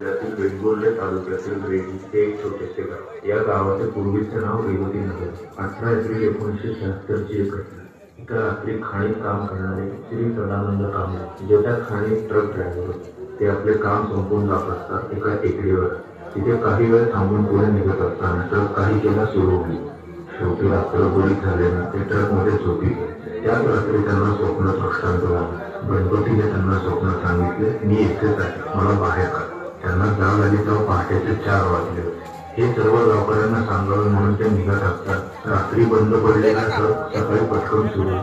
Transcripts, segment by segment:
जिल्ह्यातील वेंगुर्ले तालुक्यातील रेडी हे एक छोटेसे गाव. या गावाचे पूर्वीचे नाव रेवती नगर. 18 एप्रिल 1976 ची एक घटना. इथं रात्री खाणीत काम करणारे श्री सदानंद कांबळे जे त्या खाणीत ट्रक ड्रायव्हर होते. ते आपले काम संपवून जात असतात एका टेकडीवर. तिथे काही वेळ थांबून पुढे निघत असताना ट्रक काही केला सुरू होईल. शेवटी रात्र बुडीत झाल्याने ते ट्रकमध्ये झोपी. त्याच रात्री त्यांना स्वप्न दृष्टांत झालं. गणपतीने त्यांना स्वप्न सांगितले, मी इथेच आहे, मला बाहेर काढ. त्यांना जाग आली तेव्हा पहाटेचे 4 वाजले होते. हे सर्व गावकऱ्यांना सांगावे म्हणून ते निघत असतात. रात्री बंद पडलेला ट्रक सकाळी पटकन सुरू.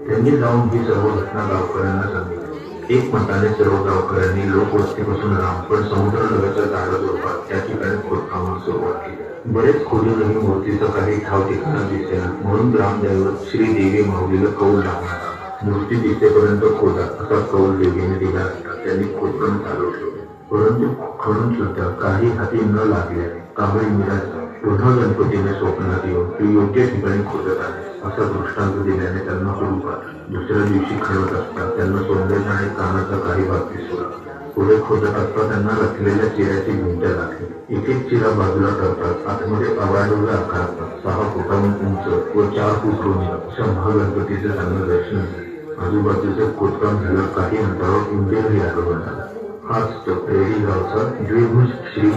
त्यांनी जाऊन ही सर्व घटना गावकऱ्यांना सांगितली. एकमताने सर्व गावकऱ्यांनी लोकवस्तीपासून लांब पण समुद्रलगतच्या झाडझुडपात त्या ठिकाणी खोदकामाला सुरुवात केली. बरेच खोदूनही मूर्तीचं काही ठाव ठिकाणं दिसेना म्हणून ग्रामदैवत श्री देवी माऊलीला कौल लावण्यात आला. मूर्ती दिसेपर्यंत खोदा असा कौल देवीने दिला असता त्यांनी खोदकाम चालू ठेवले. परंतु खडून सुद्धा काही हाती न लागल्याने कांबळे निराश पुन्हा गणपतीने स्वप्नात येऊन ते योग्य ठिकाणी खोदत आले असा दृष्टांत दिल्याने त्यांना हुरूप आला. दुसऱ्या दिवशी खणत असता त्यांना तोंडाचा आणि कानाचा काही भाग दिसू लागला. पुढे खोदत असता त्यांना रचलेल्या चिऱ्याची भिंत लागली. एक एक चिरा बाजूला करतात आतमध्ये अवाढव्य आकाराचा 6 फुटांहून उंच व 4 फूट रुंद अशा महागणपतीचे त्यांना दर्शन झाले. आजूबाजूचे खोदकाम झालं. काही अंतरावर उंदीरही आगमन झाला. हाच तो रेडी गावचा द्विभुज श्री